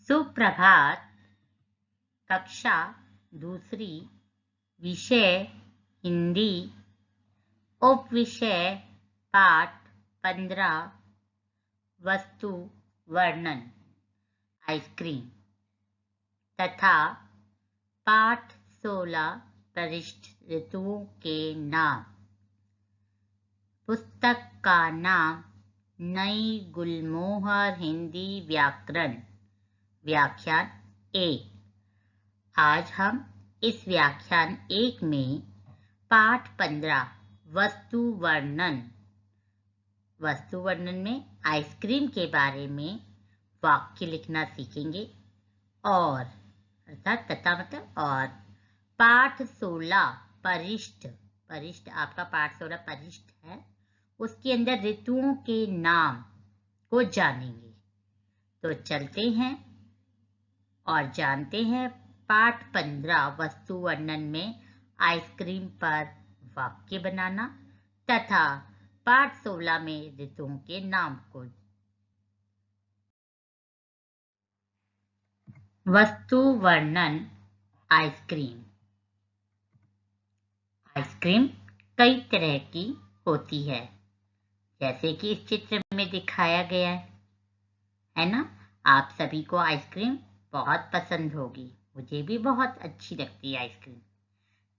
सुप्रभात। कक्षा दूसरी, विषय हिंदी, उपविषय पाठ 15, वस्तु वर्णन आइसक्रीम तथा पाठ 16, पृष्ठ ऋतुओं के नाम। पुस्तक का नाम नई गुलमोहर हिंदी व्याकरण, व्याख्यान 1। आज हम इस व्याख्यान 1 में पाठ 15 वस्तु वर्णन में आइसक्रीम के बारे में वाक्य लिखना सीखेंगे और अर्थात तथा मतलब और पाठ 16 परिष्ठ आपका पाठ 16 परिष्ठ है, उसके अंदर ऋतुओं के नाम को जानेंगे। तो चलते हैं और जानते हैं पाठ 15 वस्तु वर्णन में आइसक्रीम पर वाक्य बनाना तथा पाठ 16 में ऋतुओं के नाम को। वस्तु वर्णन आइसक्रीम। आइसक्रीम कई तरह की होती है, जैसे कि इस चित्र में दिखाया गया है ना। आप सभी को आइसक्रीम बहुत पसंद होगी, मुझे भी बहुत अच्छी लगती है आइसक्रीम।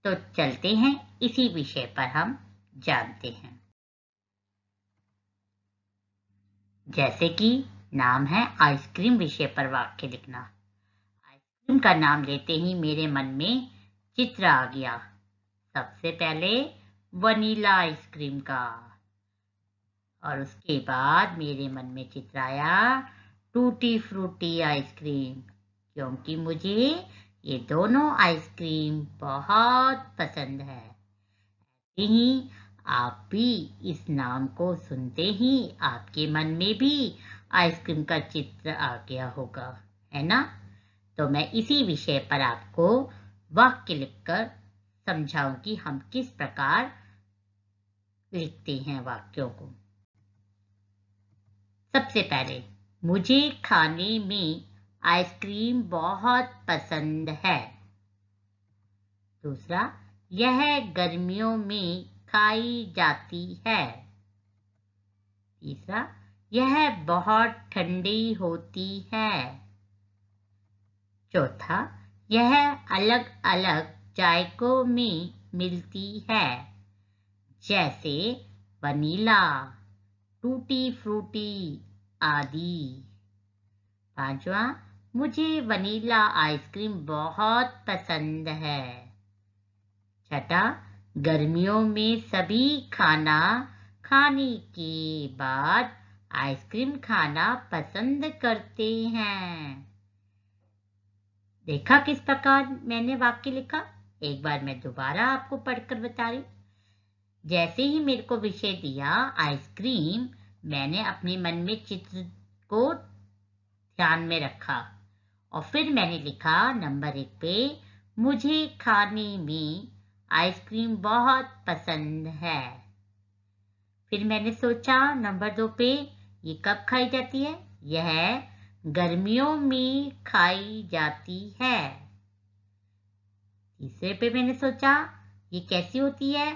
तो चलते हैं इसी विषय पर हम जानते हैं। जैसे कि नाम है आइसक्रीम, विषय पर वाक्य लिखना। आइसक्रीम का नाम लेते ही मेरे मन में चित्र आ गया। सबसे पहले वनीला आइसक्रीम का, और उसके बाद मेरे मन में चित्र आया टूटी फ्रूटी आइसक्रीम, क्योंकि मुझे ये दोनों आइसक्रीम बहुत पसंद है। ही आप भी इस नाम को सुनते ही आपके मन में भी आइसक्रीम का चित्र आ गया होगा, है ना। तो मैं इसी विषय पर आपको वाक्य लिखकर समझाऊं कि हम किस प्रकार लिखते हैं वाक्यों को। सबसे पहले, मुझे खाने में आइसक्रीम बहुत पसंद है। दूसरा, यह गर्मियों में खाई जाती है। तीसरा, यह बहुत ठंडी होती है। चौथा, यह अलग अलग जायकों में मिलती है, जैसे वनीला, टूटी फ्रूटी आदि। पांचवा, मुझे वनीला आइसक्रीम बहुत पसंद है। छठा, गर्मियों में सभी खाना खाने के बाद आइसक्रीम खाना पसंद करते हैं। देखा किस प्रकार मैंने वाक्य लिखा? एक बार मैं दोबारा आपको पढ़कर बता रही। जैसे ही मेरे को विषय दिया आइसक्रीम, मैंने अपने मन में चित्र को ध्यान में रखा और फिर मैंने लिखा नंबर 1 पे, मुझे खाने में आइसक्रीम बहुत पसंद है। फिर मैंने सोचा नंबर 2 पे, ये कब खाई जाती है? यह गर्मियों में खाई जाती है। तीसरे पे मैंने सोचा ये कैसी होती है?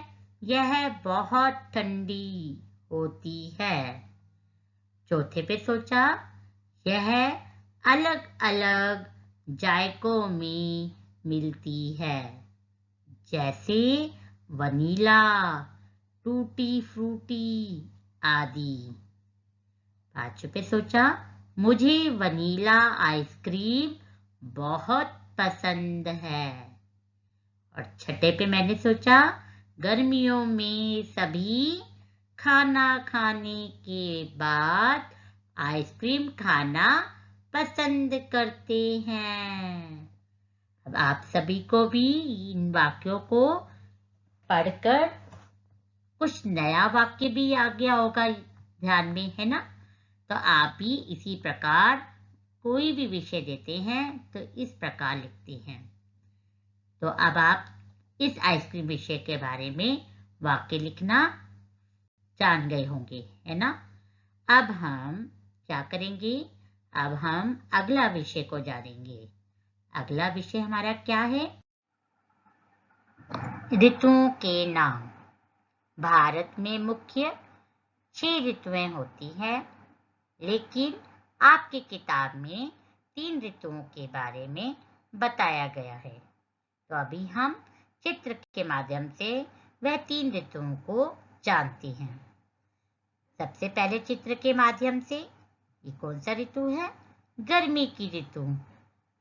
यह बहुत ठंडी होती है। चौथे पे सोचा यह अलग अलग जायकों में मिलती है, जैसे वनीला, टूटी फ्रूटी आदि। पांचवे पे सोचा मुझे वनीला आइसक्रीम बहुत पसंद है। और छठे पे मैंने सोचा गर्मियों में सभी खाना खाने के बाद आइसक्रीम खाना पसंद करते हैं। अब आप सभी को भी इन वाक्यों को पढ़कर कुछ नया वाक्य भी आ गया होगा ध्यान में, है ना। तो आप भी इसी प्रकार कोई भी विषय देते हैं तो इस प्रकार लिखते हैं। तो अब आप इस आइसक्रीम विषय के बारे में वाक्य लिखना जान गए होंगे, है ना। अब हम क्या करेंगे, अब हम अगला विषय को जानेंगे। अगला विषय हमारा क्या है? ऋतुओं के नाम। भारत में मुख्य 6 ऋतुएं होती हैं, लेकिन आपकी किताब में 3 ऋतुओं के बारे में बताया गया है। तो अभी हम चित्र के माध्यम से वह 3 ऋतुओं को जानते हैं। सबसे पहले चित्र के माध्यम से, ये कौन सा ऋतु है? गर्मी की ऋतु,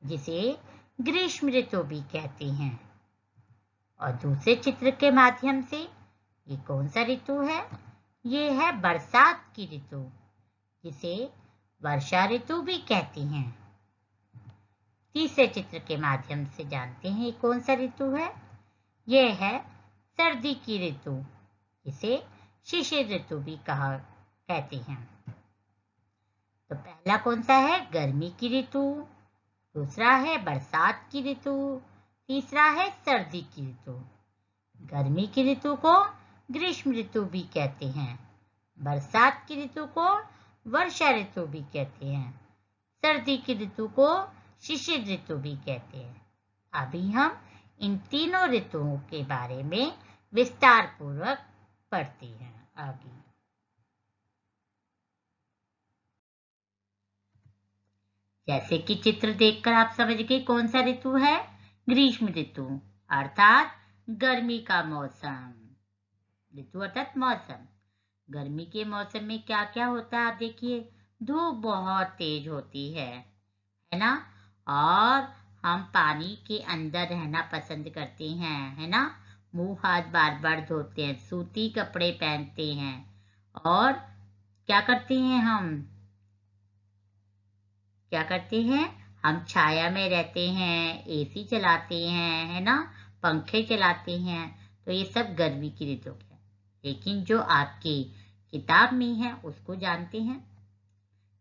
जिसे ग्रीष्म ऋतु भी कहते हैं। और दूसरे चित्र के माध्यम से, ये कौन सा ऋतु है? ये है बरसात की ऋतु, जिसे वर्षा ऋतु भी कहते हैं। तीसरे चित्र के माध्यम से जानते हैं ये कौन सा ऋतु है? ये है सर्दी की ऋतु, जिसे शिशिर ऋतु भी कहते हैं। तो पहला कौन सा है? गर्मी की ऋतु, दूसरा है बरसात की ऋतु, तीसरा है सर्दी की ऋतु। गर्मी की ऋतु को ग्रीष्म ऋतु भी कहते हैं, बरसात की ऋतु को वर्षा ऋतु भी कहते हैं, सर्दी की ऋतु को शिशिर ऋतु भी कहते हैं। अभी हम इन तीनों ऋतुओं के बारे में विस्तार पूर्वक पढ़ते हैं आगे। जैसे कि चित्र देखकर आप समझ गए कौन सा ऋतु है? ग्रीष्म ऋतु, अर्थात गर्मी का मौसम। ऋतु अर्थात मौसम। गर्मी के मौसम में क्या क्या होता है आप देखिए, धूप बहुत तेज होती है ना? और हम पानी के अंदर रहना पसंद करते हैं, है ना? मुंह हाथ बार बार धोते हैं, सूती कपड़े पहनते हैं, और क्या करते हैं हम छाया में रहते हैं, एसी चलाते हैं, है ना? पंखे चलाते हैं। तो ये सब गर्मी की ऋतु है। लेकिन जो आपकी किताब में है उसको जानते हैं।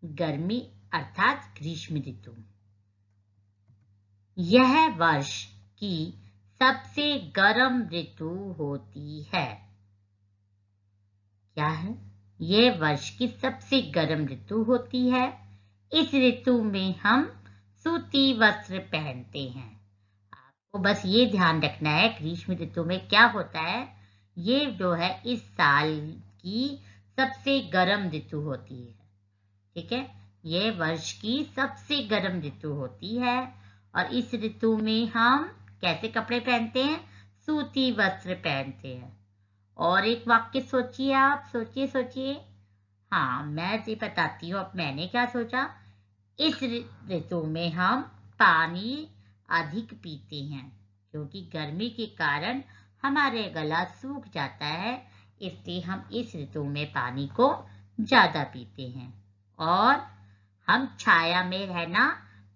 गर्मी अर्थात ग्रीष्म ऋतु, यह वर्ष की सबसे गर्म ऋतु होती है। क्या है? यह वर्ष की सबसे गर्म ऋतु होती है। इस ऋतु में हम सूती वस्त्र पहनते हैं। आपको बस ये ध्यान रखना है ग्रीष्म ऋतु में क्या होता है। ये जो है इस साल की सबसे गर्म ऋतु होती है। ठीक है, ये वर्ष की सबसे गर्म ऋतु होती है। और इस ऋतु में हम कैसे कपड़े पहनते हैं? सूती वस्त्र पहनते हैं। और एक वाक्य सोचिए आप, सोचिए। हाँ, मैं जी बताती हूँ अब मैंने क्या सोचा। इस ऋतु में हम पानी अधिक पीते हैं, क्योंकि गर्मी के कारण हमारे गला सूख जाता है, इसलिए हम इस ऋतु में पानी को ज्यादा पीते हैं। और हम छाया में रहना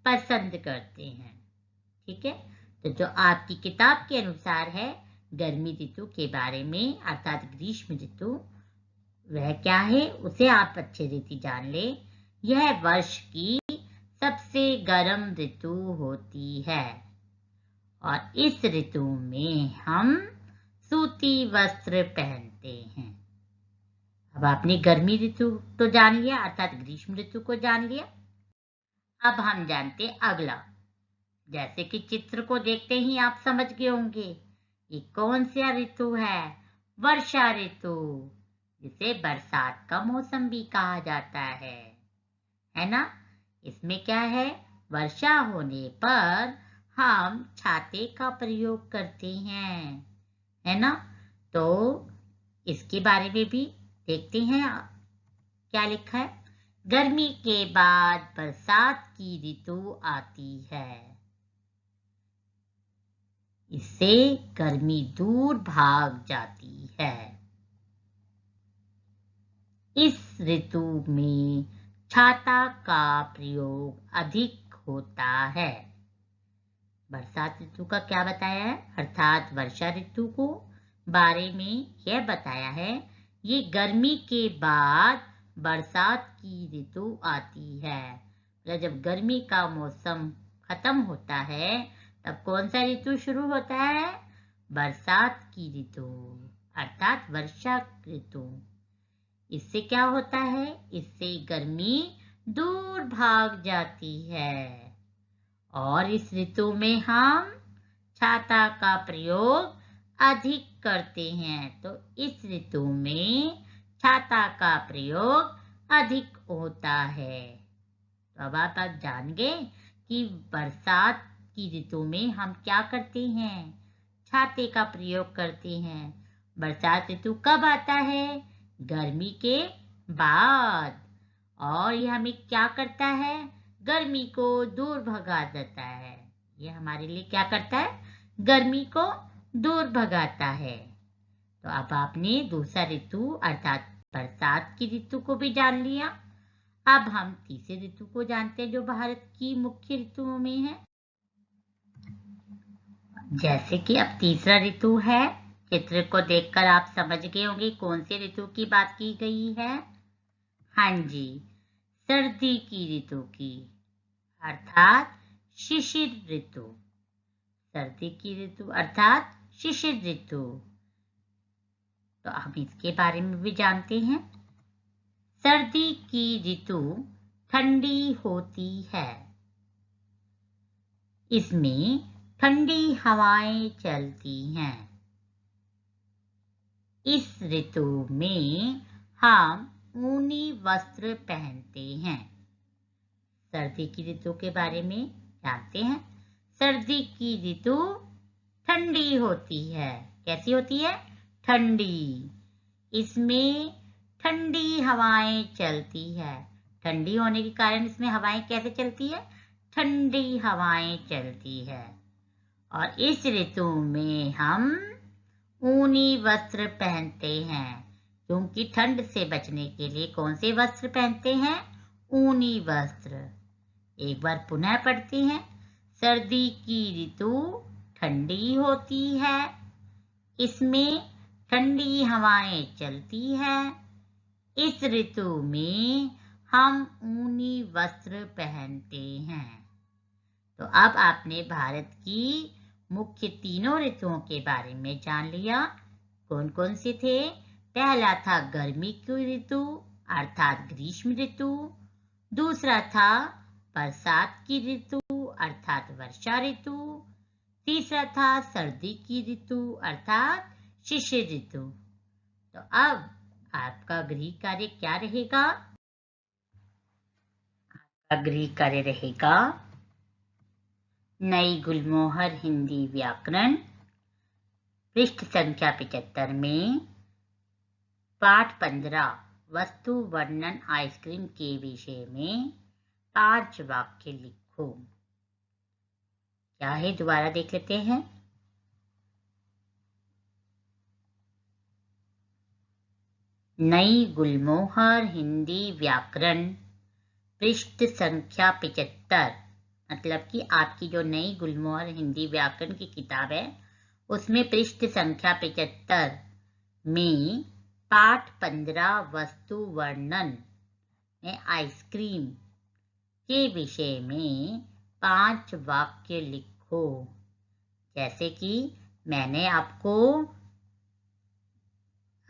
पसंद करते हैं। ठीक है, तो जो आपकी किताब के अनुसार है गर्मी ऋतु के बारे में, अर्थात ग्रीष्म ऋतु, वह क्या है उसे आप अच्छे रीति जान ले। यह वर्ष की सबसे गर्म ऋतु होती है और इस ऋतु में हम सूती वस्त्र पहनते हैं। अब आपने गर्मी ऋतु तो जान लिया, अर्थात ग्रीष्म ऋतु को जान लिया। अब हम जानते अगला। जैसे कि चित्र को देखते ही आप समझ गए होंगे ये कौन सा ऋतु है? वर्षा ऋतु, जिसे बरसात का मौसम भी कहा जाता है ना? इसमें क्या है? वर्षा होने पर हम छाते का प्रयोग करते हैं, है ना? तो इसके बारे में भी देखते हैं क्या लिखा है। गर्मी के बाद बरसात की ऋतु आती है। इससे गर्मी दूर भाग जाती है। इस ऋतु में छाता का प्रयोग अधिक होता है। बरसात ऋतु का क्या बताया है? अर्थात वर्षा ऋतु को बारे में यह बताया है, ये गर्मी के बाद बरसात की ऋतु आती है। मतलब जब गर्मी का मौसम खत्म होता है तब कौन सा ऋतु शुरू होता है? बरसात की ऋतु, अर्थात वर्षा ऋतु। इससे क्या होता है? इससे गर्मी दूर भाग जाती है। और इस ऋतु में हम छाता का प्रयोग अधिक करते हैं। तो इस ऋतु में छाता का प्रयोग अधिक होता है। तो अब आप जान गए कि बरसात की ऋतु में हम क्या करते हैं, छाते का प्रयोग करते हैं। बरसात ऋतु कब आता है, गर्मी के बाद। और यह हमें क्या करता है, गर्मी को दूर भगा देता है। ये हमारे लिए क्या करता है, गर्मी को दूर भगाता है। तो अब आपने दूसरा ऋतु अर्थात बरसात की ऋतु को भी जान लिया। अब हम तीसरे ऋतु को जानते हैं जो भारत की मुख्य ऋतुओं में है। जैसे कि अब तीसरा ऋतु है, चित्र को देखकर आप समझ गए होंगे कौन से ऋतु की बात की गई है। हाँ जी, सर्दी की ऋतु की, अर्थात शिशिर ऋतु। सर्दी की ऋतु अर्थात शिशिर ऋतु। तो हम इसके बारे में भी जानते हैं। सर्दी की ऋतु ठंडी होती है। इसमें ठंडी हवाएं चलती हैं। इस ऋतु में हम ऊनी वस्त्र पहनते हैं। सर्दी की ऋतु के बारे में जानते हैं। सर्दी की ऋतु ठंडी होती है। कैसी होती है, ठंडी। इसमें ठंडी हवाएं चलती है। ठंडी होने के कारण इसमें हवाएं कैसे चलती है, ठंडी हवाएं चलती है। और इस ऋतु में हम ऊनी वस्त्र पहनते हैं, क्योंकि ठंड से बचने के लिए कौन से वस्त्र पहनते हैं, ऊनी वस्त्र। एक बार पुनः पढ़ते हैं। सर्दी की ऋतु ठंडी होती है। इसमें ठंडी हवाएं चलती है। इस ऋतु में हम ऊनी वस्त्र पहनते हैं। तो अब आपने भारत की मुख्य तीनों ऋतुओं के बारे में जान लिया। कौन कौन से थे? पहला था गर्मी की ऋतु अर्थात ग्रीष्म ऋतु। दूसरा था बरसात की ऋतु अर्थात वर्षा ऋतु। तीसरा था सर्दी की ऋतु अर्थात शिशिर ऋतु। तो अब आपका गृह कार्य क्या रहेगा? आपका गृह कार्य रहेगा नई गुलमोहर हिंदी व्याकरण पृष्ठ संख्या 75 में पाठ 15 वस्तु वर्णन आइसक्रीम के विषय में 5 वाक्य लिखो। क्या है, दोबारा देख लेते हैं। नई गुलमोहर हिंदी व्याकरण पृष्ठ संख्या 75, मतलब कि आपकी जो नई गुलमोहर हिंदी व्याकरण की किताब है उसमें पृष्ठ संख्या 75 में पाठ 15 वस्तु वर्णन में आइसक्रीम के विषय में 5 वाक्य लिखो। जैसे कि मैंने आपको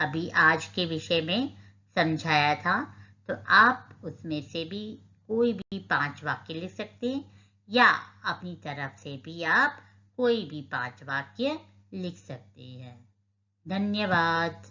अभी आज के विषय में समझाया था, तो आप उसमें से भी कोई भी 5 वाक्य लिख सकते हैं या अपनी तरफ से भी आप कोई भी 5 वाक्य लिख सकते हैं। धन्यवाद।